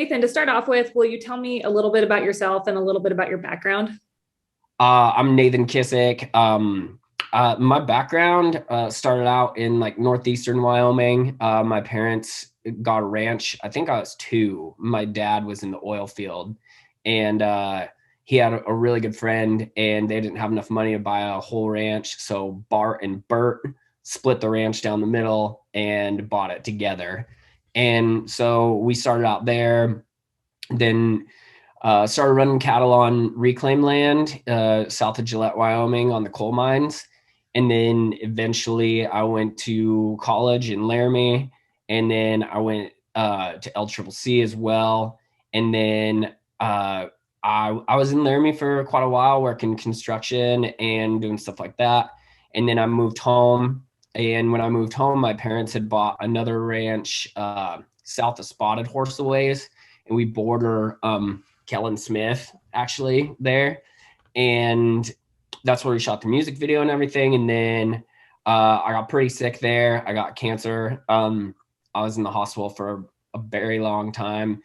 Nathan, to start off with, will you tell me a little bit about yourself and a little bit about your background? I'm Nathan Kissick. My background started out in like northeastern Wyoming. My parents got a ranch. I think I was two. My dad was in the oil field, and he had a really good friend, and they didn't have enough money to buy a whole ranch. So Bart and Bert split the ranch down the middle and bought it together. And so we started out there. Then started running cattle on reclaimed land south of Gillette, Wyoming, on the coal mines. And then eventually I went to college in Laramie. And then I went to LCCC as well. And then I was in Laramie for quite a while, working construction and doing stuff like that. And then I moved home. And when I moved home, my parents had bought another ranch south of Spotted Horseways, and we border Kellen Smith actually there. And that's where we shot the music video and everything. And then I got pretty sick there. I got cancer. I was in the hospital for a very long time.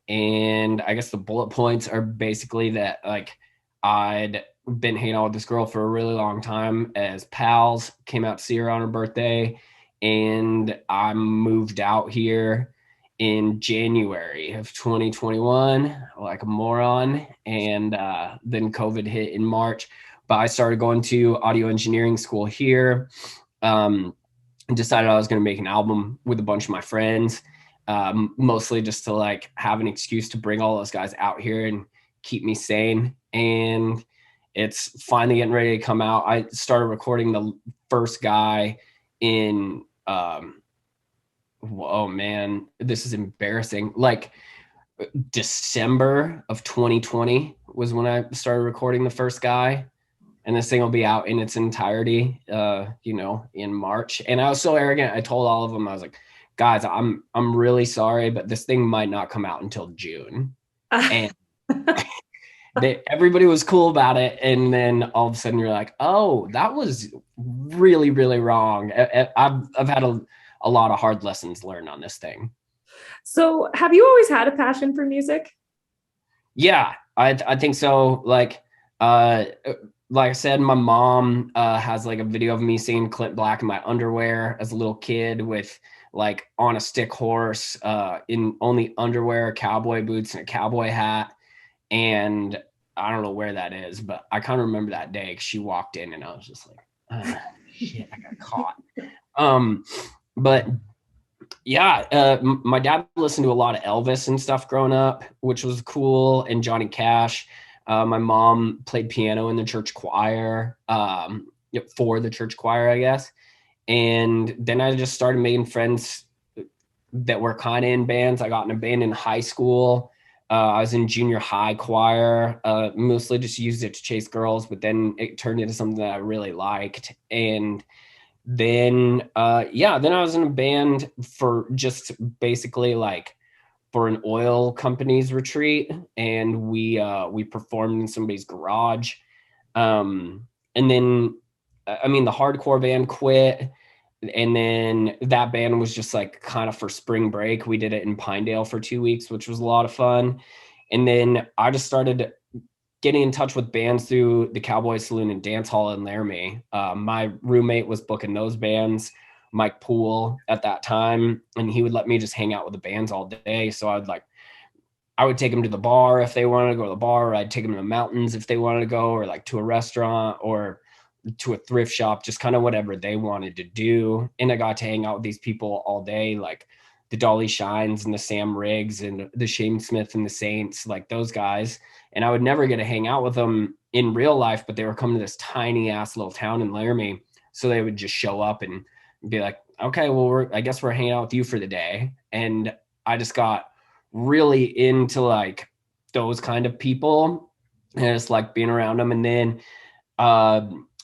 And I guess the bullet points are basically that, like, I'd been hanging out with this girl for a really long time as pals, came out to see her on her birthday, and I moved out here in January of 2021, like a moron. And then COVID hit in March. But I started going to audio engineering school here. Decided I was going to make an album with a bunch of my friends, mostly just to like have an excuse to bring all those guys out here and keep me sane. And it's finally getting ready to come out. I started recording the first guy in oh man, this is embarrassing. Like December of 2020 was when I started recording the first guy. And this thing will be out in its entirety, in March. And I was so arrogant. I told all of them, I was like, guys, I'm really sorry, but this thing might not come out until June. And everybody was cool about it. And then all of a sudden you're like, oh, that was really, really wrong. I've had a lot of hard lessons learned on this thing. So, have you always had a passion for music? Yeah, I think so. Like I said, my mom has like a video of me singing Clint Black in my underwear as a little kid, with like on a stick horse, in only underwear, cowboy boots, and a cowboy hat. And I don't know where that is, but I kind of remember that day because she walked in and I was just like, shit, I got caught. But yeah, my dad listened to a lot of Elvis and stuff growing up, which was cool, and Johnny Cash. My mom played piano in the church choir, for the church choir, I guess. And then I just started making friends that were kind of in bands. I got in a band in high school. I was in junior high choir, mostly just used it to chase girls, but then it turned into something that I really liked. And then, then I was in a band for just basically like for an oil company's retreat, and we performed in somebody's garage. And then, I mean, the hardcore band quit, and then that band was just like kind of for spring break. We did it in Pinedale for 2 weeks, which was a lot of fun. And then I just started getting in touch with bands through the Cowboy Saloon and Dance Hall in Laramie. My roommate was booking those bands, Mike Poole, at that time, and he would let me just hang out with the bands all day. So I would take them to the bar if they wanted to go to the bar, or I'd take them to the mountains if they wanted to go, or like to a restaurant or to a thrift shop, just kind of whatever they wanted to do. And I got to hang out with these people all day, like the Dolly Shines and the Sam Riggs and the Shane Smith and the Saints, like those guys. And I would never get to hang out with them in real life, but they were coming to this tiny ass little town in Laramie. So they would just show up and be like, okay, well, I guess we're hanging out with you for the day. And I just got really into like those kind of people, and I just like being around them. And then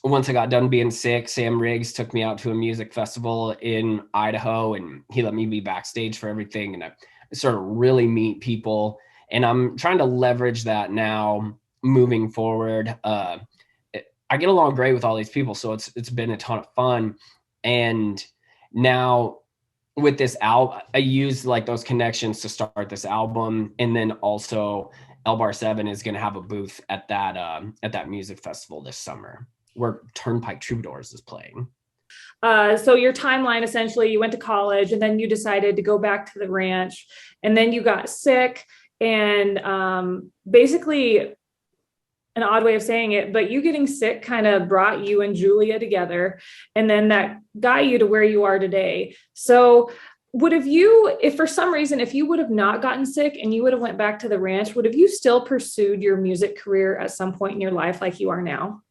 once I got done being sick, Sam Riggs took me out to a music festival in Idaho, and he let me be backstage for everything. And I sort of really meet people, and I'm trying to leverage that now moving forward. I get along great with all these people, so it's been a ton of fun. And now with this album, I used like those connections to start this album, and then also L Bar 7 is going to have a booth at that music festival this summer where Turnpike Troubadours is playing. So your timeline, essentially, you went to college and then you decided to go back to the ranch, and then you got sick, and basically, an odd way of saying it, but you getting sick kind of brought you and Julia together, and then that got you to where you are today. So would have you, if for some reason, if you would have not gotten sick and you would have went back to the ranch, would have you still pursued your music career at some point in your life like you are now?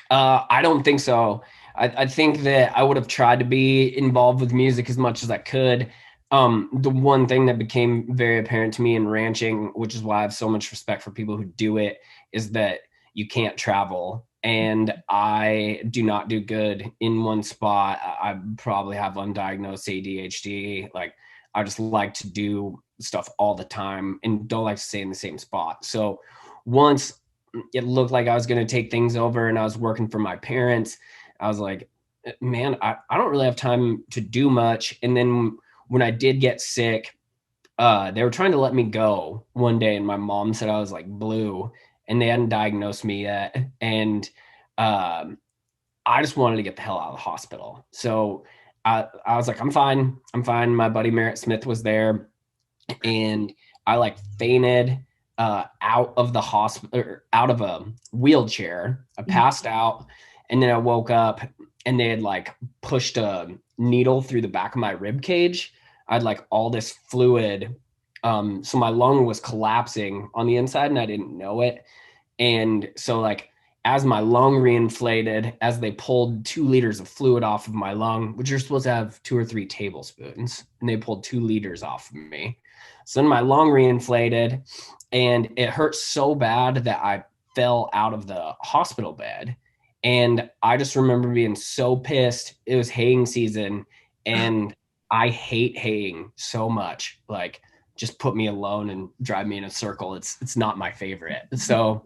I don't think so. I think that I would have tried to be involved with music as much as I could. The one thing that became very apparent to me in ranching, which is why I have so much respect for people who do it, is that you can't travel. And I do not do good in one spot. I probably have undiagnosed ADHD. Like, I just like to do stuff all the time and don't like to stay in the same spot. So once it looked like I was going to take things over and I was working for my parents, I was like, man, I don't really have time to do much. And then when I did get sick, they were trying to let me go one day, and my mom said I was like blue, and they hadn't diagnosed me yet. And um, I just wanted to get the hell out of the hospital. So I was like, I'm fine. I'm fine. My buddy Merritt Smith was there, and I like fainted out of the hospital, out of a wheelchair. I passed out, and then I woke up, and they had like pushed a needle through the back of my rib cage. I had like all this fluid. So my lung was collapsing on the inside and I didn't know it. And so like as my lung reinflated, as they pulled 2 liters of fluid off of my lung, which you're supposed to have 2 or 3 tablespoons, and they pulled 2 liters off of me. So then my lung reinflated and it hurt so bad that I fell out of the hospital bed. And I just remember being so pissed. It was haying season, and I hate haying so much. Like, just put me alone and drive me in a circle. It's not my favorite. So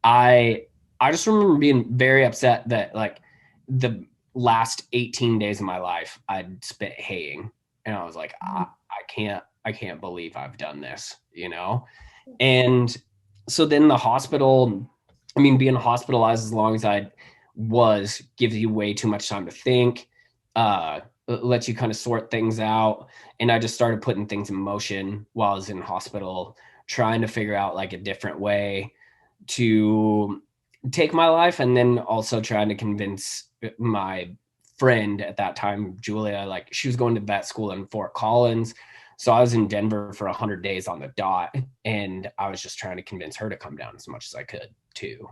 I just remember being very upset that like the last 18 days of my life I'd spent haying. And I was like, I can't believe I've done this, you know? And so then the hospital, I mean, being hospitalized as long as I was gives you way too much time to think, lets you kind of sort things out. And I just started putting things in motion while I was in hospital, trying to figure out like a different way to take my life. And then also trying to convince my friend at that time, Julia, like she was going to vet school in Fort Collins. So I was in Denver for 100 days on the dot. And I was just trying to convince her to come down as much as I could too.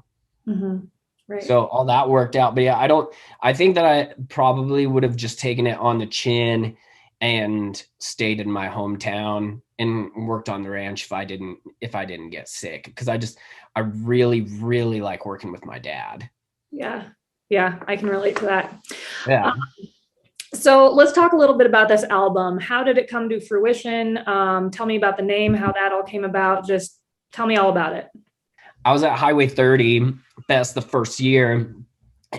Mm-hmm. Right. So all that worked out. But yeah, I think that I probably would have just taken it on the chin and stayed in my hometown and worked on the ranch if I didn't get sick. Cause I really, really like working with my dad. Yeah. Yeah. I can relate to that. Yeah. So let's talk a little bit about this album. How did it come to fruition? Tell me about the name, how that all came about. Just tell me all about it. I was at Highway 30. That's the first year.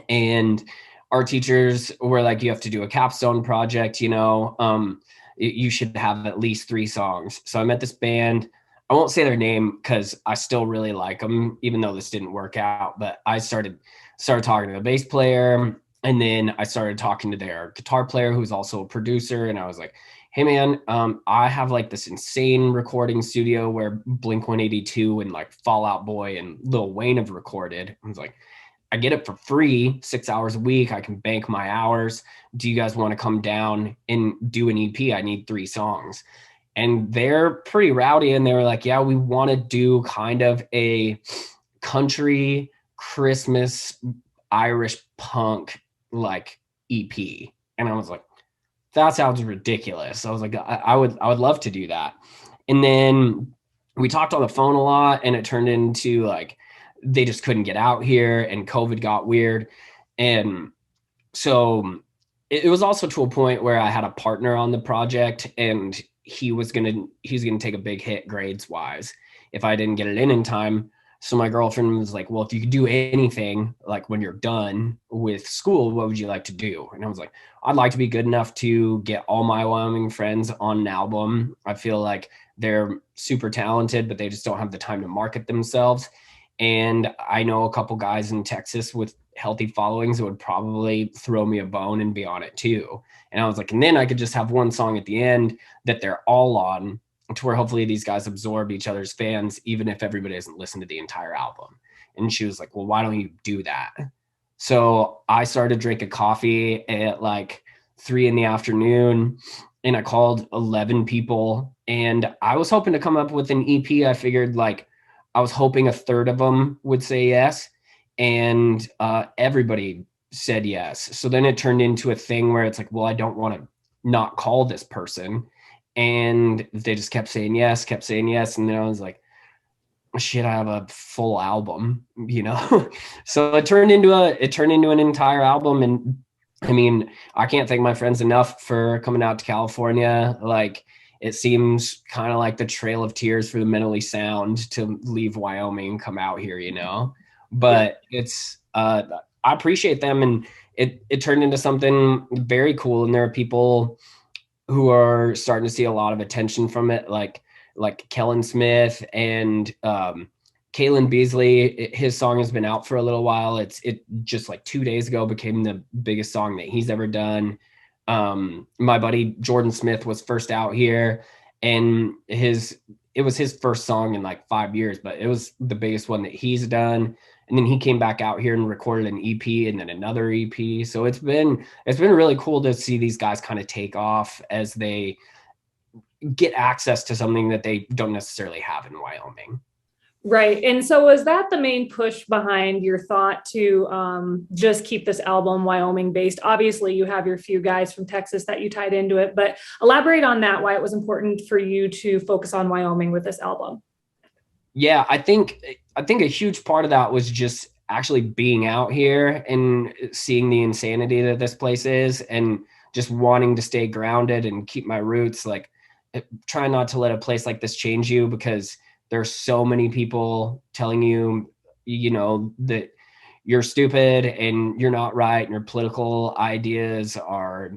And our teachers were like, you have to do a capstone project, you should have at least 3 songs. So I met this band. I won't say their name because I still really like them, even though this didn't work out. But I started talking to the bass player, and then I started talking to their guitar player, who's also a producer. And I was like, hey man, I have like this insane recording studio where Blink-182 and like Fall Out Boy and Lil Wayne have recorded. I was like, I get it for free, 6 hours a week. I can bank my hours. Do you guys want to come down and do an EP? I need 3 songs. And they're pretty rowdy. And they were like, yeah, we want to do kind of a country Christmas Irish punk like EP. And I was like, that sounds ridiculous. I was like, I would love to do that. And then we talked on the phone a lot, and it turned into like, they just couldn't get out here and COVID got weird. And so it was also to a point where I had a partner on the project, and he was going to take a big hit grades wise if I didn't get it in time. So my girlfriend was like, well, if you could do anything, like when you're done with school, what would you like to do? And I was like, I'd like to be good enough to get all my Wyoming friends on an album. I feel like they're super talented, but they just don't have the time to market themselves. And I know a couple guys in Texas with healthy followings that would probably throw me a bone and be on it too. And I was like, and then I could just have one song at the end that they're all on, to where hopefully these guys absorb each other's fans, even if everybody doesn't listen to the entire album. And she was like, well, why don't you do that? So I started drinking coffee at like 3 in the afternoon, and I called 11 people, and I was hoping to come up with an EP. I figured like I was hoping a third of them would say yes. And everybody said yes. So then it turned into a thing where it's like, well, I don't want to not call this person. And they just kept saying yes, kept saying yes. And then I was like, shit, I have a full album, you know? So it turned into an entire album. And I mean, I can't thank my friends enough for coming out to California. Like, it seems kind of like the Trail of Tears for the mentally sound to leave Wyoming and come out here, you know? But it's I appreciate them, and it turned into something very cool. And there are people who are starting to see a lot of attention from it, like Kellen Smith and Kalen Beasley. His song has been out for a little while. It just like 2 days ago became the biggest song that he's ever done. My buddy Jordan Smith was first out here, and it was his first song in like 5 years, but it was the biggest one that he's done. And then he came back out here and recorded an EP and then another EP. So it's been really cool to see these guys kind of take off as they get access to something that they don't necessarily have in Wyoming. Right. And so was that the main push behind your thought to just keep this album Wyoming based? Obviously, you have your few guys from Texas that you tied into it, but elaborate on that, why it was important for you to focus on Wyoming with this album. Yeah, I think a huge part of that was just actually being out here and seeing the insanity that this place is, and just wanting to stay grounded and keep my roots. Like, try not to let a place like this change you, because there's so many people telling you, you know, that you're stupid and you're not right and your political ideas are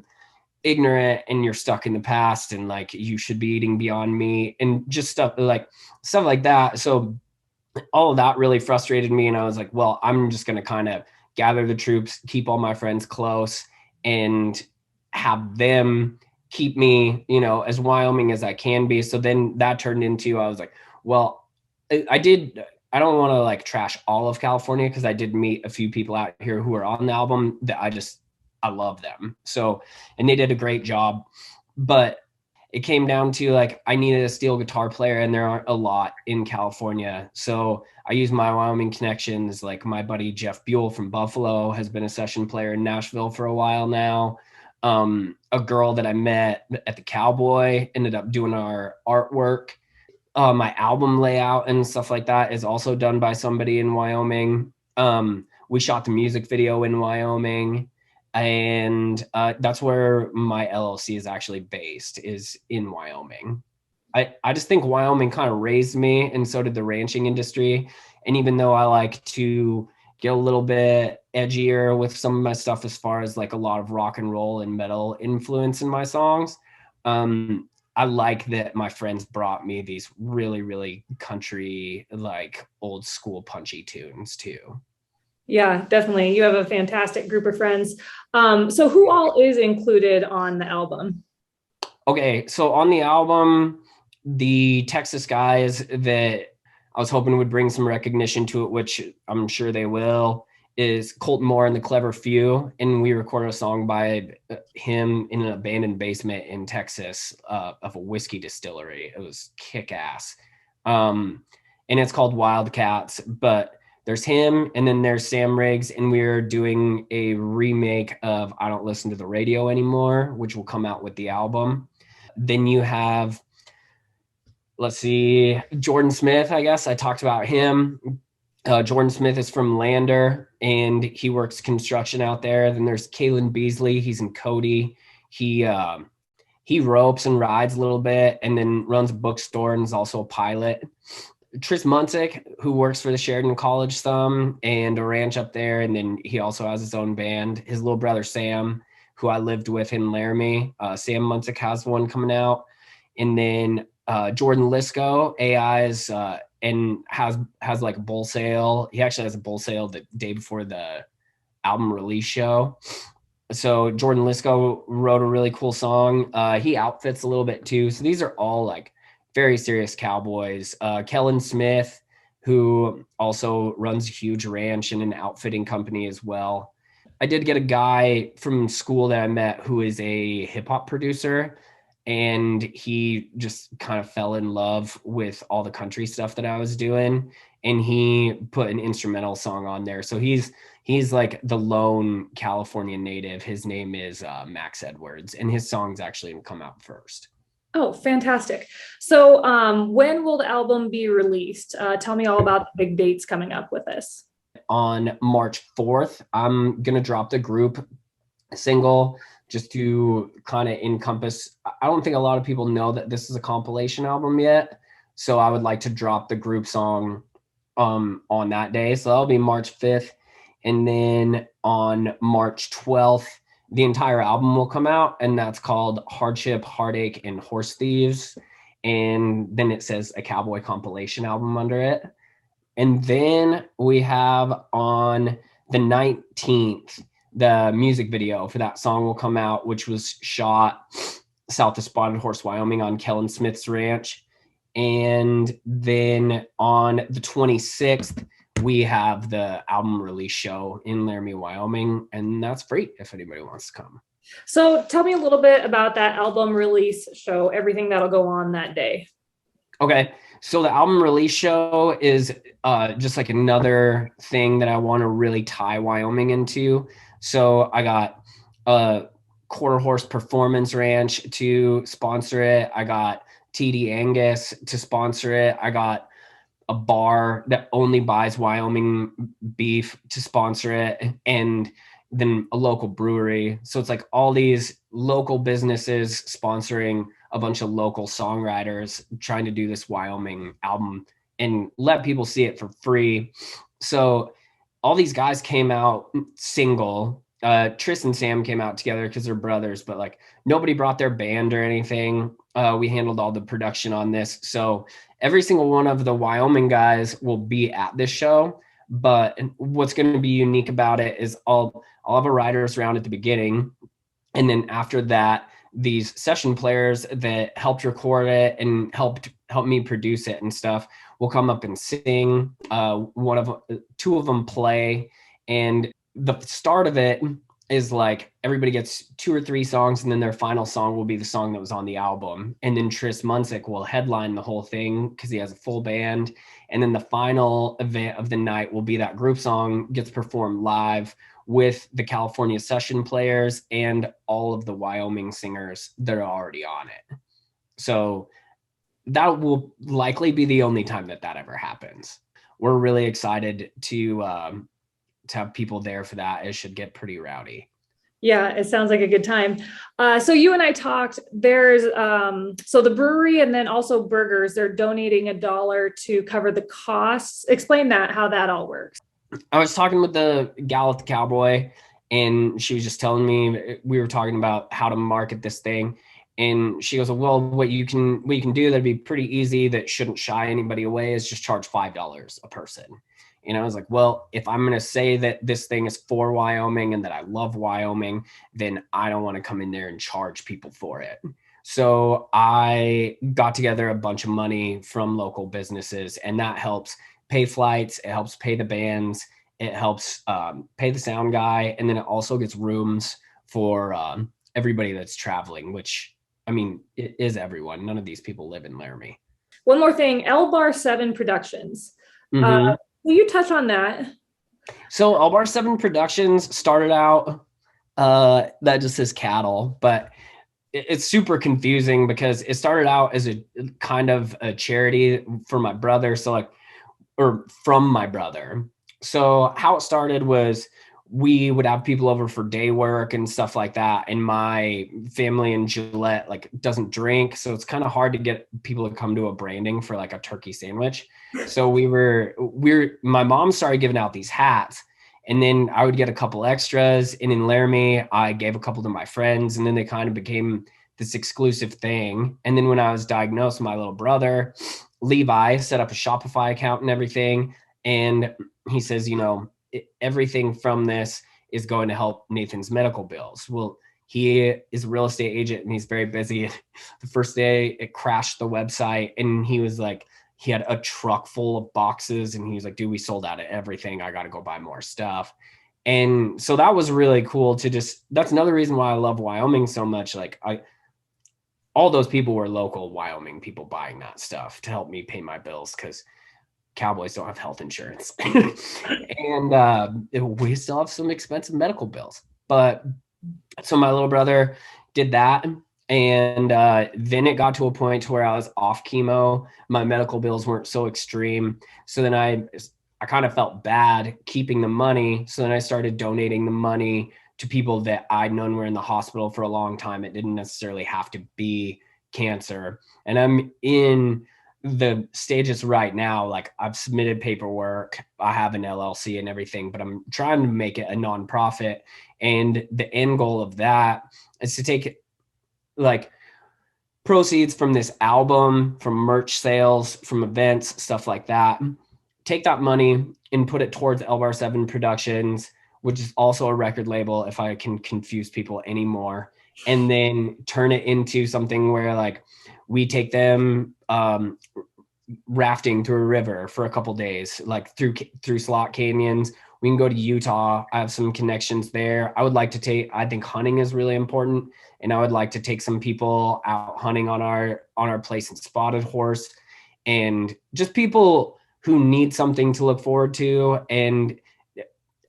ignorant and you're stuck in the past and like you should be eating Beyond Meat and just stuff like that. So all of that really frustrated me, and I was like, well, I'm just going to kind of gather the troops, keep all my friends close, and have them keep me, you know, as Wyoming as I can be. So then that turned into, I was like, well, I don't want to like trash all of California, because I did meet a few people out here who are on the album that I love them. So, and they did a great job, but it came down to like, I needed a steel guitar player, and there aren't a lot in California. So I used my Wyoming connections. Like, my buddy Jeff Buell from Buffalo has been a session player in Nashville for a while now. A girl that I met at the Cowboy ended up doing our artwork. My album layout and stuff like that is also done by somebody in Wyoming. We shot the music video in Wyoming, and that's where my LLC is actually based, is in Wyoming. I just think Wyoming kind of raised me, and so did the ranching industry. And even though I like to get a little bit edgier with some of my stuff, as far as like a lot of rock and roll and metal influence in my songs, I like that my friends brought me these really, really country, like old school punchy tunes too. Yeah, definitely. You have a fantastic group of friends. So who all is included on the album? Okay, so on the album, the Texas guys that I was hoping would bring some recognition to it, which I'm sure they will, is Colt Moore and the Clever Few. And we recorded a song by him in an abandoned basement in Texas of a whiskey distillery. It was kick ass. And it's called Wildcats, but there's him, and then there's Sam Riggs, and we're doing a remake of I Don't Listen to the Radio Anymore, which will come out with the album. Then you have, let's see, Jordan Smith, I guess. I talked about him. Jordan Smith is from Lander, and he works construction out there. Then there's Kalen Beasley. He's in Cody. He ropes and rides a little bit, and then runs a bookstore and is also a pilot. Tris Munsick, who works for the Sheridan College some and a ranch up there. And then he also has his own band. His little brother, Sam, who I lived with in Laramie. Sam Munsick has one coming out. And then Jordan Lisco, AI's, and has like a bull sale. He actually has a bull sale the day before the album release show. So Jordan Lisco wrote a really cool song. He outfits a little bit too. So these are all like very serious cowboys. Kellen Smith, who also runs a huge ranch and an outfitting company as well. I did get a guy from school that I met who is a hip hop producer, and he just kind of fell in love with all the country stuff that I was doing, and he put an instrumental song on there. So he's like the lone California native. His name is Max Edwards, and his songs actually come out first. Oh, fantastic. So when will the album be released? Tell me all about the big dates coming up with this. On March 4th, I'm going to drop the group single just to kind of encompass. I don't think a lot of people know that this is a compilation album yet. So I would like to drop the group song on that day. So that'll be March 5th. And then on March 12th, the entire album will come out, and that's called Hardship, Heartache, and Horse Thieves. And then it says a cowboy compilation album under it. And then we have on the 19th, the music video for that song will come out, which was shot south of Spotted Horse, Wyoming on Kellen Smith's ranch. And then on the 26th, we have the album release show in Laramie, Wyoming, and that's free if anybody wants to come. So tell me a little bit about that album release show, everything that'll go on that day. Okay, so the album release show is just like another thing that I want to really tie Wyoming into. So I got a Quarter Horse Performance Ranch to sponsor it. I got TD Angus to sponsor it. I got a bar that only buys Wyoming beef to sponsor it, and then a local brewery. So it's like all these local businesses sponsoring a bunch of local songwriters trying to do this Wyoming album and let people see it for free. So all these guys came out single. Tris and Sam came out together because they're brothers, but like nobody brought their band or anything. We handled all the production on this. So every single one of the Wyoming guys will be at this show. But what's going to be unique about it is I'll have a writers round at the beginning. And then after that, these session players that helped record it and help me produce it and stuff will come up and sing. Two of them play, and the start of it is like everybody gets 2 or 3 songs, and then their final song will be the song that was on the album. And then Tris Munsick will headline the whole thing because he has a full band. And then the final event of the night will be that group song gets performed live with the California session players and all of the Wyoming singers that are already on it. So that will likely be the only time that ever happens. We're really excited to have people there for that. It should get pretty rowdy. Yeah, it sounds like a good time. So you and I talked, there's, so the brewery and then also burgers, they're donating $1 to cover the costs. Explain that, how that all works. I was talking with the gal at the Cowboy, and she was just telling me, we were talking about how to market this thing. And she goes, well, what you can do that'd be pretty easy, that shouldn't shy anybody away, is just charge $5 a person. And I was like, well, if I'm going to say that this thing is for Wyoming and that I love Wyoming, then I don't want to come in there and charge people for it. So I got together a bunch of money from local businesses, and that helps pay flights. It helps pay the bands. It helps pay the sound guy. And then it also gets rooms for everybody that's traveling, which, I mean, it is everyone. None of these people live in Laramie. One more thing, L Bar 7 Productions. Mm-hmm. Will you touch on that? So L Bar 7 Productions started out, that just says cattle, but it's super confusing because it started out as a kind of a charity for my brother. So like, or from my brother. So how it started was we would have people over for day work and stuff like that. And my family in Gillette like doesn't drink. So it's kind of hard to get people to come to a branding for like a turkey sandwich. So my mom started giving out these hats, and then I would get a couple extras. And in Laramie, I gave a couple to my friends, and then they kind of became this exclusive thing. And then when I was diagnosed, my little brother, Levi, set up a Shopify account and everything. And he says, everything from this is going to help Nathan's medical bills. Well, he is a real estate agent and he's very busy. The first day it crashed the website, and he was like, he had a truck full of boxes, and he was like, dude, we sold out of everything. I got to go buy more stuff. And so that was really cool that's another reason why I love Wyoming so much. Like all those people were local Wyoming people buying that stuff to help me pay my bills, because cowboys don't have health insurance. And we still have some expensive medical bills. But so my little brother did that. And then it got to a point where I was off chemo. My medical bills weren't so extreme. So then I kind of felt bad keeping the money. So then I started donating the money to people that I'd known were in the hospital for a long time. It didn't necessarily have to be cancer. And I'm in the stages right now. Like I've submitted paperwork, I have an LLC and everything, but I'm trying to make it a nonprofit. And the end goal of that is to take like proceeds from this album, from merch sales, from events, stuff like that, take that money and put it towards Elbar 7 Productions, which is also a record label, if I can confuse people anymore, and then turn it into something where like we take them rafting through a river for a couple days, like through slot canyons. We can go to Utah. I have some connections there. I think hunting is really important, and I would like to take some people out hunting on our place in Spotted Horse, and just people who need something to look forward to and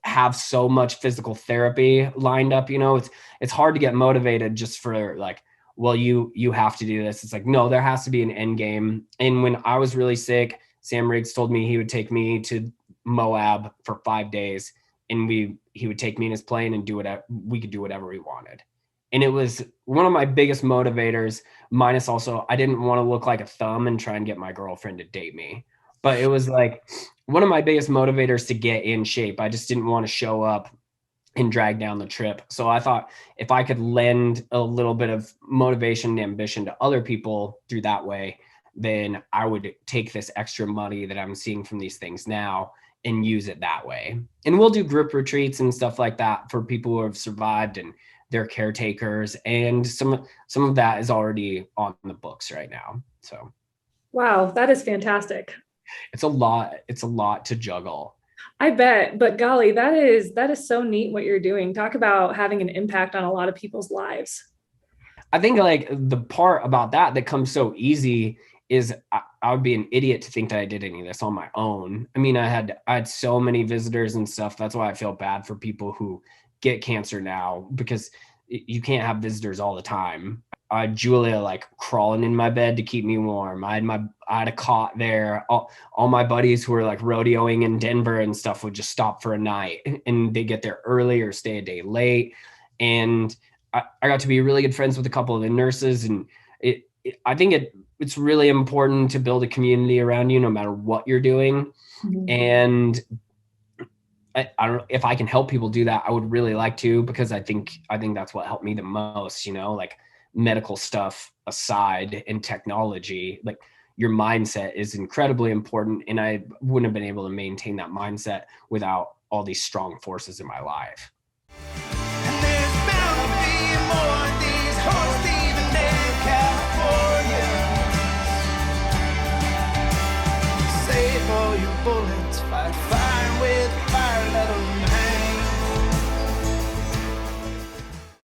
have so much physical therapy lined up. It's hard to get motivated just for like, well, you have to do this. It's like, no, there has to be an end game. And when I was really sick, Sam Riggs told me he would take me to Moab for 5 days, and he would take me in his plane and we could do whatever we wanted. And it was one of my biggest motivators, minus also, I didn't want to look like a thumb and try and get my girlfriend to date me. But it was like one of my biggest motivators to get in shape. I just didn't want to show up and drag down the trip. So I thought if I could lend a little bit of motivation and ambition to other people through that way, then I would take this extra money that I'm seeing from these things now and use it that way. And we'll do group retreats and stuff like that for people who have survived and their caretakers. And some of that is already on the books right now. So. Wow, that is fantastic. It's a lot to juggle. I bet, but golly, that is so neat what you're doing. Talk about having an impact on a lot of people's lives. I think like the part about that comes so easy is I would be an idiot to think that I did any of this on my own. I mean, I had so many visitors and stuff. That's why I feel bad for people who get cancer now, because you can't have visitors all the time. I had Julia like crawling in my bed to keep me warm. I had a cot there. All my buddies who were like rodeoing in Denver and stuff would just stop for a night, and they get there early or stay a day late. And I got to be really good friends with a couple of the nurses, and I think it's really important to build a community around you no matter what you're doing. Mm-hmm. And I don't know if I can help people do that. I would really like to, because I think that's what helped me the most, like medical stuff aside and technology, like your mindset is incredibly important. And I wouldn't have been able to maintain that mindset without all these strong forces in my life. And there's bound to be more of these horse thieving in California. Save all your bullets, fight fire with